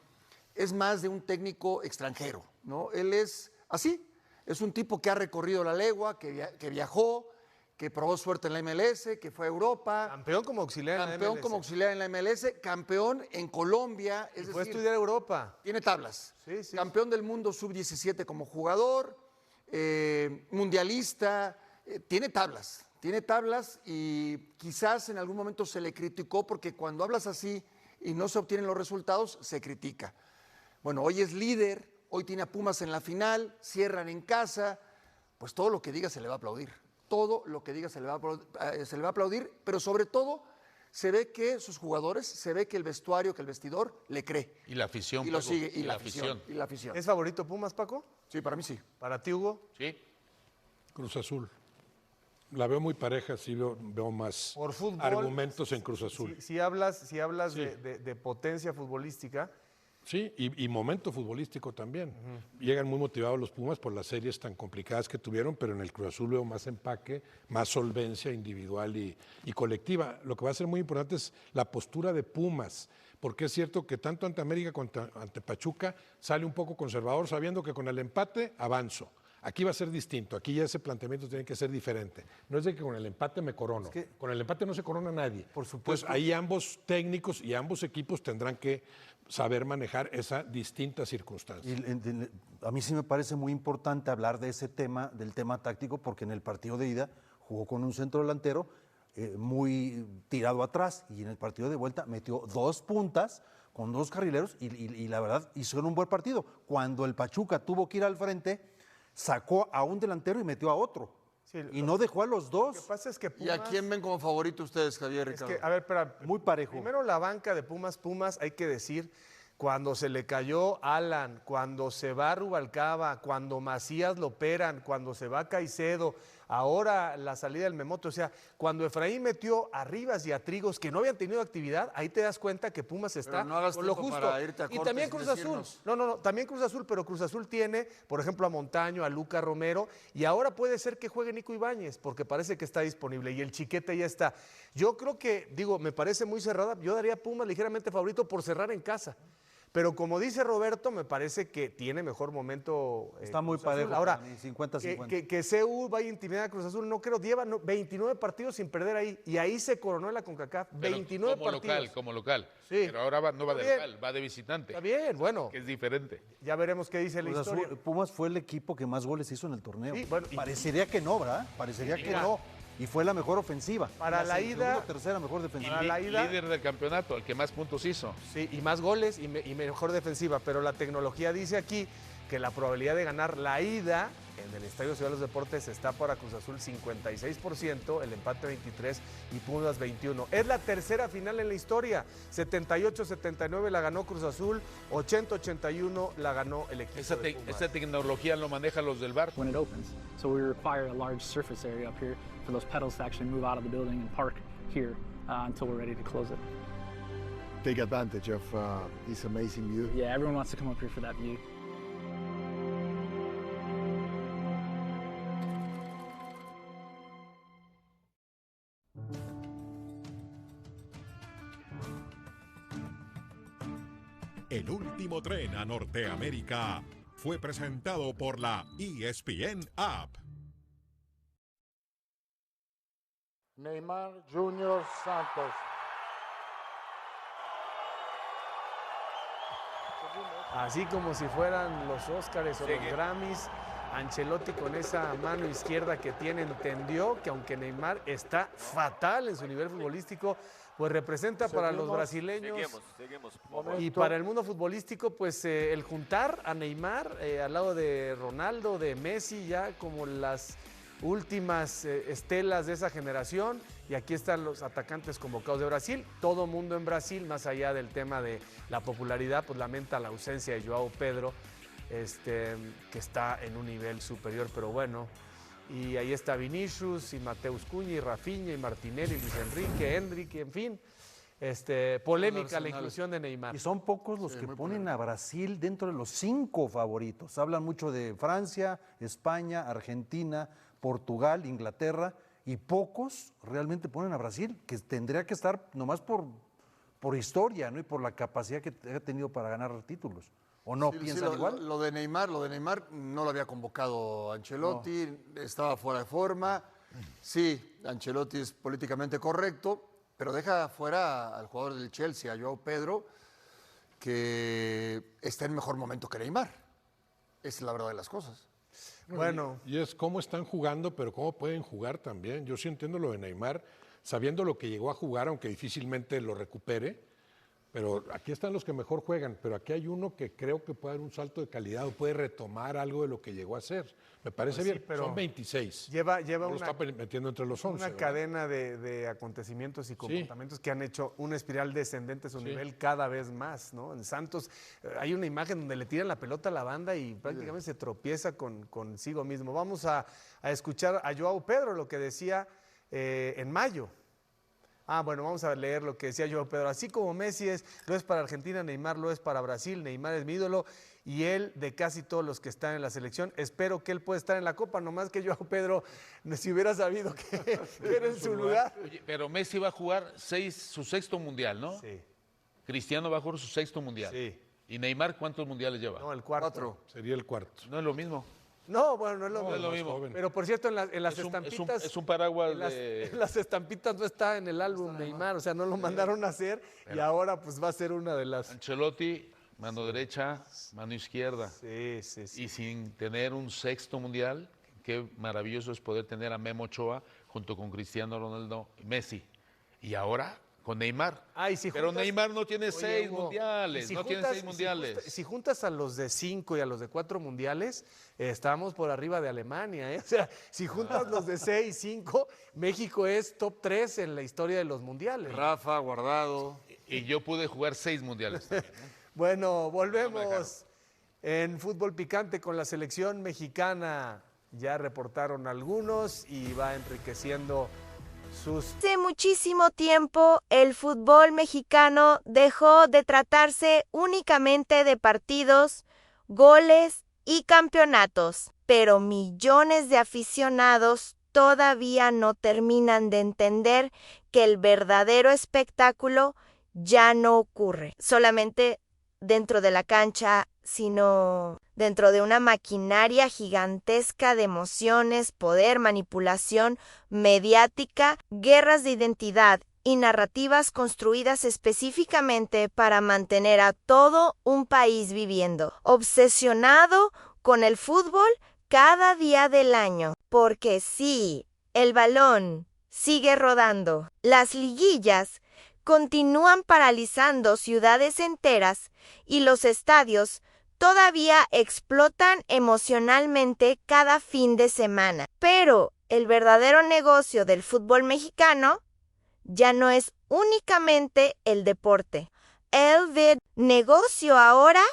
Es más de un técnico extranjero, ¿no? Él es así, es un tipo que ha recorrido la legua, que viajó, que probó suerte en la MLS, que fue a Europa. Campeón como auxiliar en la MLS. Campeón como auxiliar en la MLS, campeón en Colombia. Y fue a estudiar a Europa. Tiene tablas. Sí. Campeón del mundo sub-17 como jugador, mundialista, tiene tablas. Tiene tablas y quizás en algún momento se le criticó porque cuando hablas así y no se obtienen los resultados, se critica. Bueno, hoy es líder, hoy tiene a Pumas en la final, cierran en casa, pues todo lo que diga se le va a aplaudir. Todo lo que diga se le va a aplaudir, pero sobre todo se ve que sus jugadores, se ve que el vestuario, que el vestidor le cree. Y la afición. Y lo Paco, sigue, y la afición. ¿Es favorito Pumas, Paco? Sí, para mí sí. ¿Para ti, Hugo? Sí. Cruz Azul. La veo muy pareja, sí veo más Por fútbol, argumentos en Cruz Azul. Si hablas Sí. de potencia futbolística. Sí, y momento futbolístico también. Llegan muy motivados los Pumas por las series tan complicadas que tuvieron, pero en el Cruz Azul veo más empaque, más solvencia individual y colectiva. Lo que va a ser muy importante es la postura de Pumas, porque es cierto que tanto ante América como ante Pachuca sale un poco conservador, sabiendo que con el empate avanzo. Aquí va a ser distinto, aquí ya ese planteamiento tiene que ser diferente. No es de que con el empate me corono, con el empate no se corona nadie. Por supuesto. Pues ahí ambos técnicos y ambos equipos tendrán que saber manejar esa distinta circunstancia. Y a mí sí me parece muy importante hablar de ese tema, del tema táctico, porque en el partido de ida jugó con un centro delantero muy tirado atrás y en el partido de vuelta metió 2 puntas con 2 carrileros y la verdad hicieron un buen partido. Cuando el Pachuca tuvo que ir al frente, sacó a un delantero y metió a otro. Sí, y no dejó a los dos. Lo que pasa es que Pumas, ¿y a quién ven como favorito ustedes, Javier, Ricardo? Es que, a ver, espera. Muy parejo. Primero la banca de Pumas, hay que decir, cuando se le cayó Alan, cuando se va Rubalcaba, cuando Macías lo operan, cuando se va Caicedo, ahora la salida del Memote, o sea, cuando Efraín metió a Rivas y a Trigos que no habían tenido actividad, ahí te das cuenta que Pumas está con lo justo. Para irte a y también Cruz Azul. No, también Cruz Azul, pero Cruz Azul tiene, por ejemplo, a Montaño, a Luca Romero, y ahora puede ser que juegue Nico Ibáñez, porque parece que está disponible, y el Chiquete ya está. Yo creo que, me parece muy cerrada, yo daría a Pumas ligeramente favorito por cerrar en casa. Pero como dice Roberto, me parece que tiene mejor momento. Está muy parejo. Ahora, 50-50. Que CU vaya a intimidar a Cruz Azul, no creo. Lleva 29 partidos sin perder ahí. Y ahí se coronó en la CONCACAF. Pero 29 partidos. Como local. Sí. Pero ahora no va de local, va de visitante. Está bien, bueno. Que es diferente. Ya veremos qué dice la historia. Azul, Pumas fue el equipo que más goles hizo en el torneo. Sí, bueno, parecería que no, ¿verdad? Parecería que no. Y fue la mejor ofensiva. Para la ida. Tercera mejor defensiva. Para la ida. Líder del campeonato, el que más puntos hizo. Sí, y más goles y mejor defensiva. Pero la tecnología dice aquí que la probabilidad de ganar la ida en el Estadio Ciudad de los Deportes está para Cruz Azul 56%, el empate 23% y Pumas 21%. Es la tercera final en la historia. 78-79 la ganó Cruz Azul, 80-81 la ganó el equipo de Pumas. Esta tecnología lo manejan los del VAR. When it opens. So we require a large surface area up here for those pedals to actually move out of the building and park here until we're ready to close it. Take advantage of this amazing view. Yeah, everyone wants to come up here for that view. El último tren a Norteamérica fue presentado por la ESPN App. Neymar Junior Santos. Así como si fueran los Óscares o los Grammys, Ancelotti con esa mano izquierda que tiene entendió que aunque Neymar está fatal en su nivel futbolístico, pues representa para los brasileños y para el mundo futbolístico, pues el juntar a Neymar al lado de Ronaldo, de Messi, ya como las últimas estelas de esa generación, y aquí están los atacantes convocados de Brasil. Todo mundo en Brasil, más allá del tema de la popularidad, pues lamenta la ausencia de João Pedro, que está en un nivel superior, pero bueno. Y ahí está Vinicius, y Mateus Cunha, y Rafinha, y Martinelli, y Luis Enrique, en fin. Polémica la inclusión de Neymar. Y son pocos los que ponen a Brasil dentro de los 5 favoritos. Hablan mucho de Francia, España, Argentina, Portugal, Inglaterra, y pocos realmente ponen a Brasil, que tendría que estar nomás por historia, ¿no? Y por la capacidad que ha tenido para ganar títulos. ¿O no piensan igual? Lo de Neymar no lo había convocado Ancelotti, estaba fuera de forma. Sí, Ancelotti es políticamente correcto, pero deja fuera al jugador del Chelsea, a Joao Pedro, que está en mejor momento que Neymar. Esa es la verdad de las cosas. Bueno. Y es cómo están jugando, pero cómo pueden jugar también. Yo sí entiendo lo de Neymar, sabiendo lo que llegó a jugar, aunque difícilmente lo recupere. Pero aquí están los que mejor juegan, pero aquí hay uno que creo que puede dar un salto de calidad o puede retomar algo de lo que llegó a hacer. Me parece bien, pero son 26. Lleva no una, lo está metiendo entre los 11. Una cadena de acontecimientos y comportamientos que han hecho una espiral descendente a su nivel cada vez más, ¿no? En Santos hay una imagen donde le tiran la pelota a la banda y prácticamente se tropieza consigo mismo. Vamos a escuchar a Joao Pedro, lo que decía en mayo. Bueno, vamos a leer lo que decía Joao Pedro. Así como Messi lo es para Argentina, Neymar lo es para Brasil. Neymar es mi ídolo y él de casi todos los que están en la selección. Espero que él pueda estar en la Copa, nomás que Joao Pedro, si hubiera sabido que era en su lugar. Oye, pero Messi va a jugar su sexto mundial, ¿no? Sí. Cristiano va a jugar su sexto mundial. Sí. ¿Y Neymar cuántos mundiales lleva? No, el cuarto. Sería el cuarto. No es lo mismo. No, bueno, no es es lo mismo. Pero por cierto, en las estampitas. Es un paraguas en las estampitas no está en el álbum Neymar, o sea, no lo mandaron a hacer y ahora pues va a ser una de las. Ancelotti, mano derecha, mano izquierda. Sí. Y sin tener un sexto mundial, qué maravilloso es poder tener a Memo Ochoa junto con Cristiano Ronaldo y Messi. Y ahora con Neymar. Pero Neymar no tiene 6 mundiales, Si juntas a los de 5 y a los de 4 mundiales, estamos por arriba de Alemania, ¿eh? O sea, si juntas los de 6 y 5, México es top 3 en la historia de los mundiales. Rafa, Guardado. Y yo pude jugar 6 mundiales también, ¿no? Bueno, volvemos en fútbol picante con la selección mexicana. Ya reportaron algunos y va enriqueciendo Hace muchísimo tiempo el fútbol mexicano dejó de tratarse únicamente de partidos, goles y campeonatos, pero millones de aficionados todavía no terminan de entender que el verdadero espectáculo ya no ocurre solamente dentro de la cancha, sino dentro de una maquinaria gigantesca de emociones, poder, manipulación mediática, guerras de identidad y narrativas construidas específicamente para mantener a todo un país viviendo, obsesionado con el fútbol cada día del año. Porque sí, el balón sigue rodando. Las liguillas continúan paralizando ciudades enteras y los estadios todavía explotan emocionalmente cada fin de semana. Pero el verdadero negocio del fútbol mexicano ya no es únicamente el deporte. El negocio ahora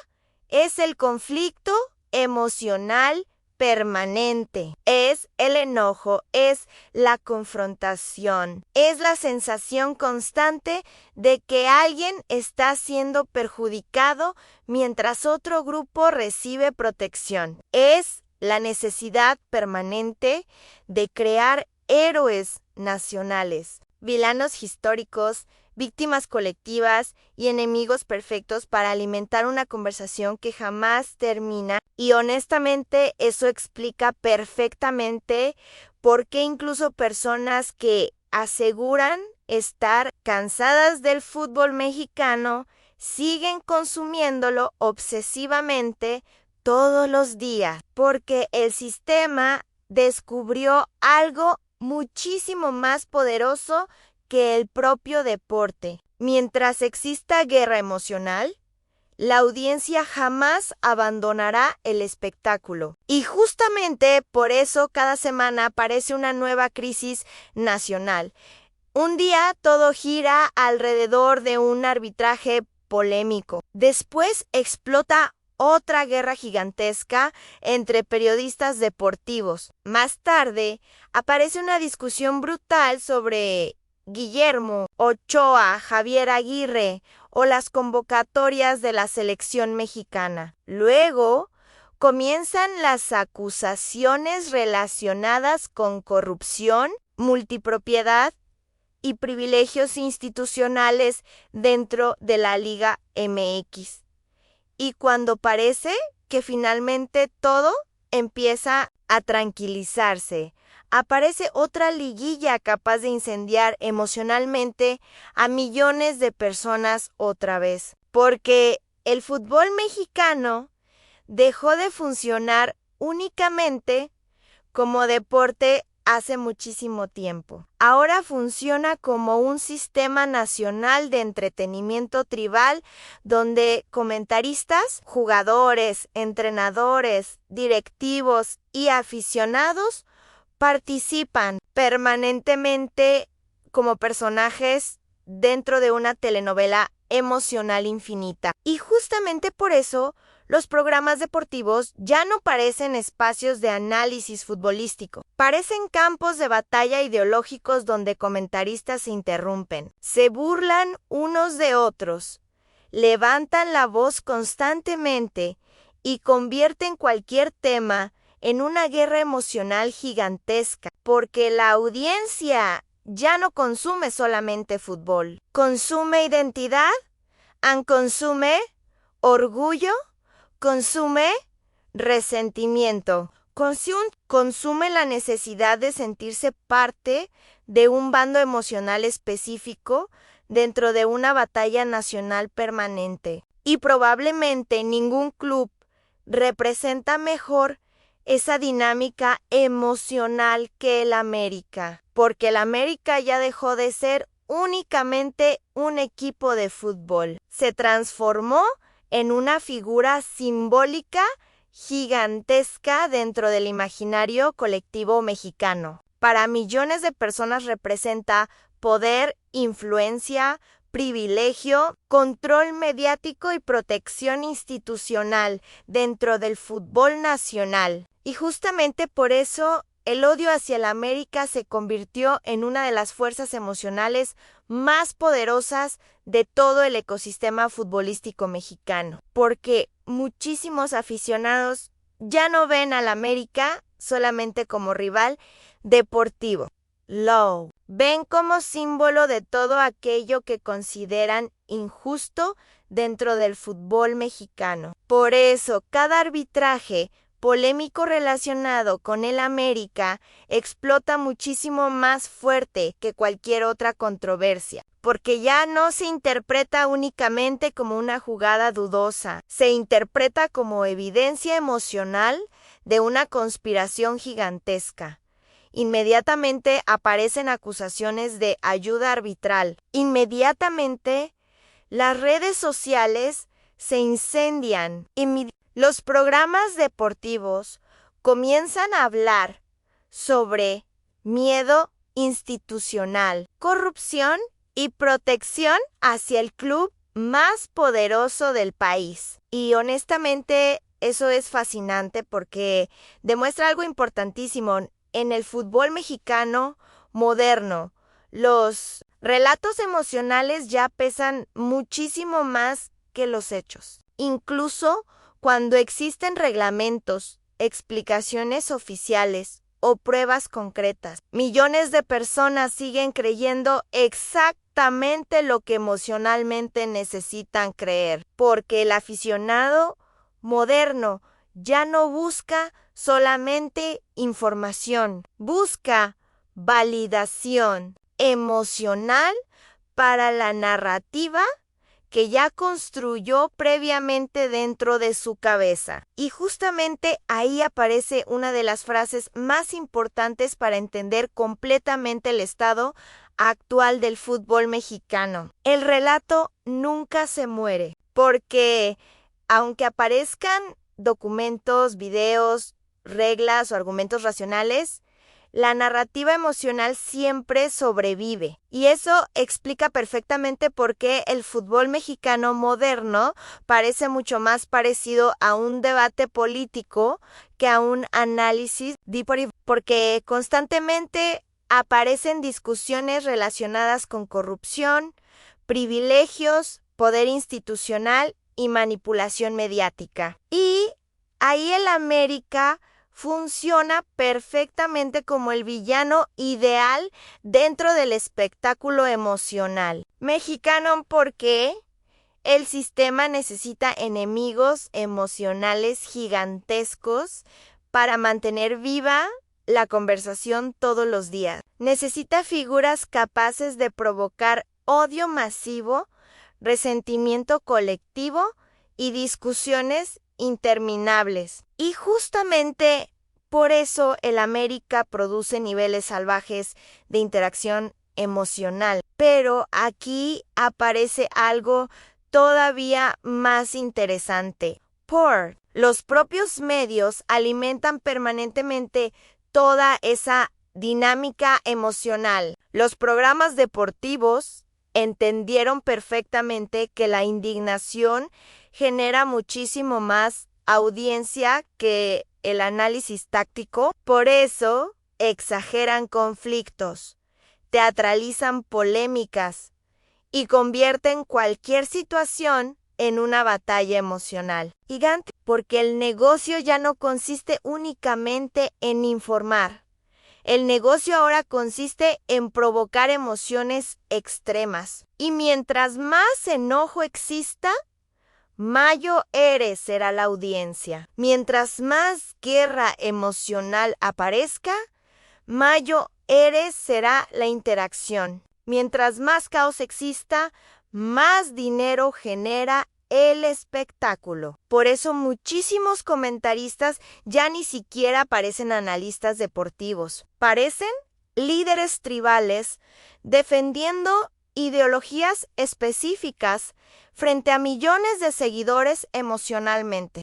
es el conflicto emocional permanente. Es el enojo, es la confrontación, es la sensación constante de que alguien está siendo perjudicado mientras otro grupo recibe protección. Es la necesidad permanente de crear héroes nacionales, villanos históricos, víctimas colectivas y enemigos perfectos para alimentar una conversación que jamás termina. Y honestamente eso explica perfectamente por qué incluso personas que aseguran estar cansadas del fútbol mexicano siguen consumiéndolo obsesivamente todos los días, porque el sistema descubrió algo muchísimo más poderoso que el propio deporte. Mientras exista guerra emocional, la audiencia jamás abandonará el espectáculo. Y justamente por eso cada semana aparece una nueva crisis nacional. Un día todo gira alrededor de un arbitraje polémico. Después explota otra guerra gigantesca entre periodistas deportivos. Más tarde aparece una discusión brutal sobre Guillermo Ochoa, Javier Aguirre o las convocatorias de la selección mexicana. Luego, comienzan las acusaciones relacionadas con corrupción, multipropiedad y privilegios institucionales dentro de la Liga MX. Y cuando parece que finalmente todo empieza a tranquilizarse, aparece otra liguilla capaz de incendiar emocionalmente a millones de personas otra vez. Porque el fútbol mexicano dejó de funcionar únicamente como deporte hace muchísimo tiempo. Ahora funciona como un sistema nacional de entretenimiento tribal donde comentaristas, jugadores, entrenadores, directivos y aficionados participan permanentemente como personajes dentro de una telenovela emocional infinita. Y justamente por eso los programas deportivos ya no parecen espacios de análisis futbolístico, parecen campos de batalla ideológicos donde comentaristas se interrumpen, se burlan unos de otros, levantan la voz constantemente y convierten cualquier tema en una guerra emocional gigantesca, porque la audiencia ya no consume solamente fútbol, consume identidad, consume orgullo, consume resentimiento, consume la necesidad de sentirse parte de un bando emocional específico dentro de una batalla nacional permanente. Y probablemente ningún club representa mejor esa dinámica emocional que el América, porque el América ya dejó de ser únicamente un equipo de fútbol. Se transformó en una figura simbólica gigantesca dentro del imaginario colectivo mexicano. Para millones de personas representa poder, influencia, privilegio, control mediático y protección institucional dentro del fútbol nacional. Y justamente por eso el odio hacia el América se convirtió en una de las fuerzas emocionales más poderosas de todo el ecosistema futbolístico mexicano, porque muchísimos aficionados ya no ven al América solamente como rival deportivo. Lo ven como símbolo de todo aquello que consideran injusto dentro del fútbol mexicano. Por eso, cada arbitraje polémico relacionado con el América explota muchísimo más fuerte que cualquier otra controversia, porque ya no se interpreta únicamente como una jugada dudosa, se interpreta como evidencia emocional de una conspiración gigantesca. Inmediatamente aparecen acusaciones de ayuda arbitral. Inmediatamente las redes sociales se incendian. Los programas deportivos comienzan a hablar sobre miedo institucional, corrupción y protección hacia el club más poderoso del país. Y honestamente eso es fascinante porque demuestra algo importantísimo. En el fútbol mexicano moderno, los relatos emocionales ya pesan muchísimo más que los hechos. Incluso cuando existen reglamentos, explicaciones oficiales o pruebas concretas, millones de personas siguen creyendo exactamente lo que emocionalmente necesitan creer, porque el aficionado moderno ya no busca solamente información, busca validación emocional para la narrativa que ya construyó previamente dentro de su cabeza. Y justamente ahí aparece una de las frases más importantes para entender completamente el estado actual del fútbol mexicano. El relato nunca se muere, porque aunque aparezcan documentos, videos, reglas o argumentos racionales, la narrativa emocional siempre sobrevive. Y eso explica perfectamente por qué el fútbol mexicano moderno parece mucho más parecido a un debate político que a un análisis deportivo, porque constantemente aparecen discusiones relacionadas con corrupción, privilegios, poder institucional y manipulación mediática. Y ahí el América funciona perfectamente como el villano ideal dentro del espectáculo emocional mexicano, porque el sistema necesita enemigos emocionales gigantescos para mantener viva la conversación todos los días. Necesita figuras capaces de provocar odio masivo, resentimiento colectivo y discusiones interminables. Y justamente por eso el América produce niveles salvajes de interacción emocional. Pero aquí aparece algo todavía más interesante. Los propios medios alimentan permanentemente toda esa dinámica emocional. Los programas deportivos entendieron perfectamente que la indignación genera muchísimo más audiencia que el análisis táctico. Por eso exageran conflictos, teatralizan polémicas y convierten cualquier situación en una batalla emocional gigante, porque el negocio ya no consiste únicamente en informar. El negocio ahora consiste en provocar emociones extremas. Y mientras más enojo exista, mayor será la audiencia. Mientras más guerra emocional aparezca, mayor será la interacción. Mientras más caos exista, más dinero genera el espectáculo. Por eso muchísimos comentaristas ya ni siquiera parecen analistas deportivos. Parecen líderes tribales defendiendo ideologías específicas frente a millones de seguidores emocionalmente.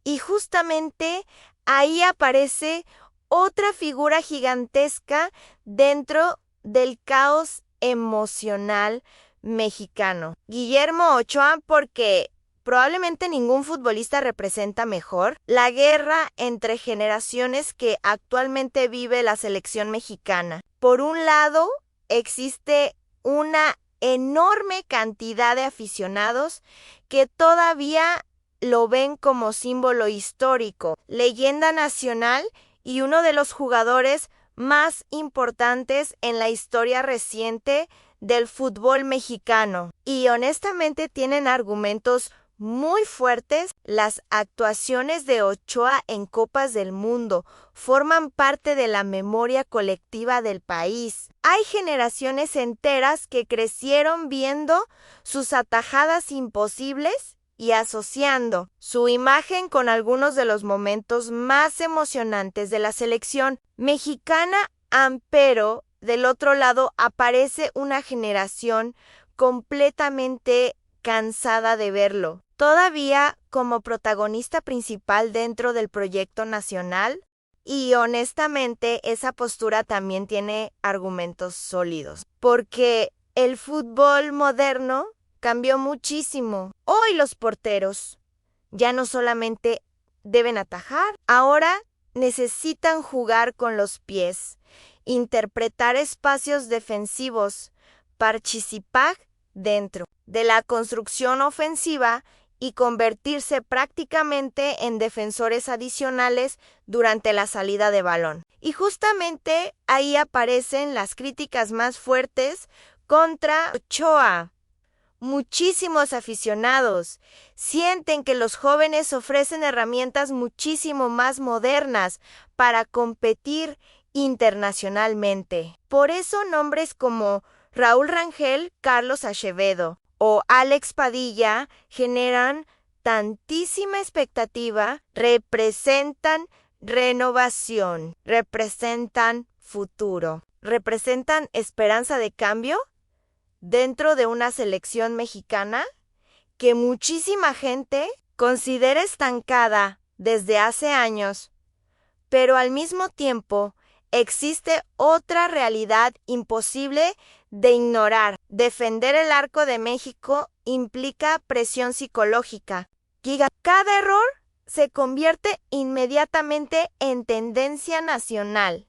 Y justamente ahí aparece otra figura gigantesca dentro del caos emocional mexicano. Guillermo Ochoa, porque probablemente ningún futbolista representa mejor la guerra entre generaciones que actualmente vive la selección mexicana. Por un lado, existe una enorme cantidad de aficionados que todavía lo ven como símbolo histórico, leyenda nacional y uno de los jugadores más importantes en la historia reciente del fútbol mexicano. Y honestamente tienen argumentos muy fuertes. Las actuaciones de Ochoa en Copas del Mundo forman parte de la memoria colectiva del país. Hay generaciones enteras que crecieron viendo sus atajadas imposibles y asociando su imagen con algunos de los momentos más emocionantes de la selección mexicana. Pero del otro lado aparece una generación completamente cansada de verlo, todavía como protagonista principal dentro del proyecto nacional, y honestamente esa postura también tiene argumentos sólidos, porque el fútbol moderno cambió muchísimo. Hoy los porteros ya no solamente deben atajar, ahora necesitan jugar con los pies, interpretar espacios defensivos, participar dentro de la construcción ofensiva y convertirse prácticamente en defensores adicionales durante la salida de balón. Y justamente ahí aparecen las críticas más fuertes contra Ochoa. Muchísimos aficionados sienten que los jóvenes ofrecen herramientas muchísimo más modernas para competir internacionalmente. Por eso nombres como Raúl Rangel, Carlos Acevedo o Alex Padilla generan tantísima expectativa, representan renovación, representan futuro, representan esperanza de cambio dentro de una selección mexicana que muchísima gente considera estancada desde hace años, pero al mismo tiempo existe otra realidad imposible de ignorar. Defender el Arco de México implica presión psicológica. Cada error se convierte inmediatamente en tendencia nacional.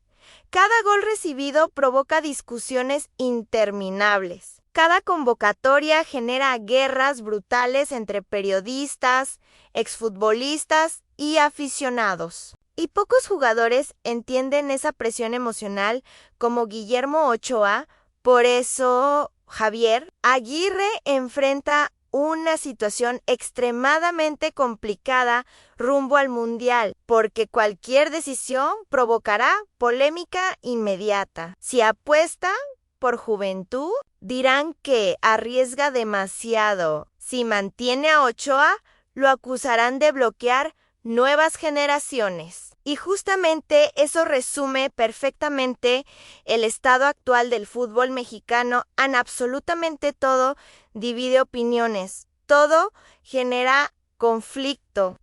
Cada gol recibido provoca discusiones interminables. Cada convocatoria genera guerras brutales entre periodistas, exfutbolistas y aficionados. Y pocos jugadores entienden esa presión emocional como Guillermo Ochoa, por eso Javier Aguirre enfrenta una situación extremadamente complicada rumbo al Mundial, porque cualquier decisión provocará polémica inmediata. Si apuesta por juventud, dirán que arriesga demasiado. Si mantiene a Ochoa, lo acusarán de bloquear nuevas generaciones. Y justamente eso resume perfectamente el estado actual del fútbol mexicano. En absolutamente todo divide opiniones. Todo genera conflicto,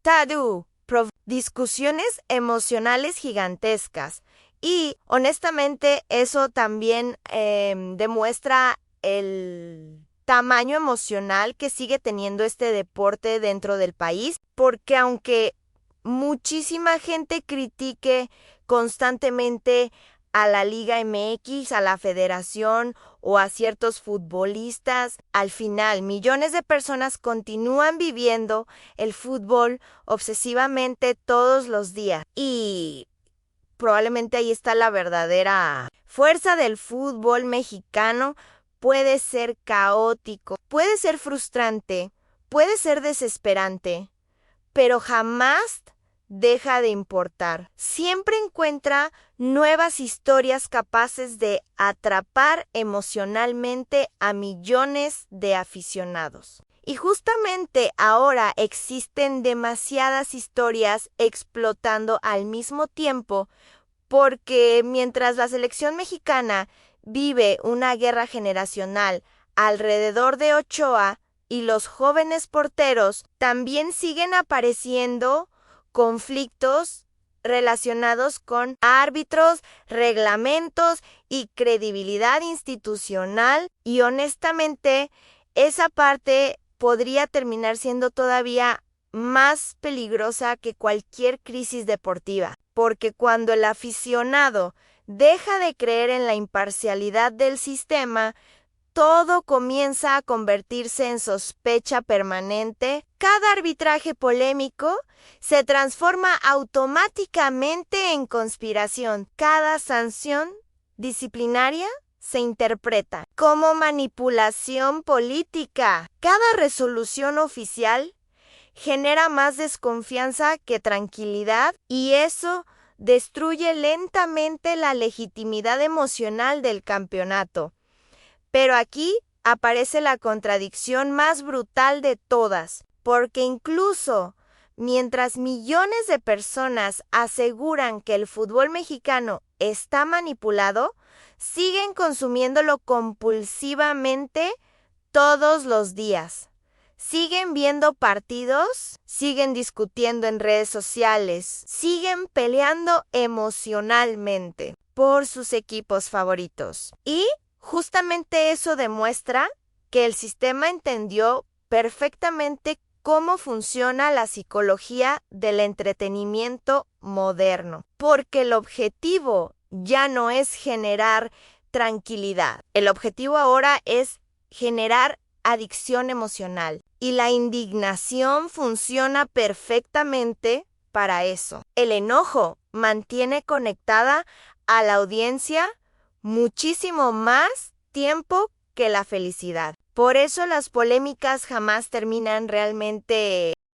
discusiones emocionales gigantescas. Y honestamente eso también demuestra el tamaño emocional que sigue teniendo este deporte dentro del país, porque aunque muchísima gente critique constantemente a la Liga MX, a la Federación o a ciertos futbolistas, al final millones de personas continúan viviendo el fútbol obsesivamente todos los días. Y probablemente ahí está la verdadera fuerza del fútbol mexicano. Puede ser caótico, puede ser frustrante, puede ser desesperante, pero jamás deja de importar. Siempre encuentra nuevas historias capaces de atrapar emocionalmente a millones de aficionados. Y justamente ahora existen demasiadas historias explotando al mismo tiempo, porque mientras la selección mexicana vive una guerra generacional alrededor de Ochoa y los jóvenes porteros, también siguen apareciendo conflictos relacionados con árbitros, reglamentos y credibilidad institucional, y honestamente esa parte podría terminar siendo todavía más peligrosa que cualquier crisis deportiva, porque cuando el aficionado deja de creer en la imparcialidad del sistema, todo comienza a convertirse en sospecha permanente. Cada arbitraje polémico se transforma automáticamente en conspiración. Cada sanción disciplinaria se interpreta como manipulación política. Cada resolución oficial genera más desconfianza que tranquilidad, y eso destruye lentamente la legitimidad emocional del campeonato. Pero aquí aparece la contradicción más brutal de todas, porque incluso mientras millones de personas aseguran que el fútbol mexicano está manipulado, siguen consumiéndolo compulsivamente todos los días. Siguen viendo partidos, siguen discutiendo en redes sociales, siguen peleando emocionalmente por sus equipos favoritos. Y justamente eso demuestra que el sistema entendió perfectamente cómo funciona la psicología del entretenimiento moderno, porque el objetivo ya no es generar tranquilidad. El objetivo ahora es generar adicción emocional, y la indignación funciona perfectamente para eso. El enojo mantiene conectada a la audiencia muchísimo más tiempo que la felicidad. Por eso las polémicas jamás terminan realmente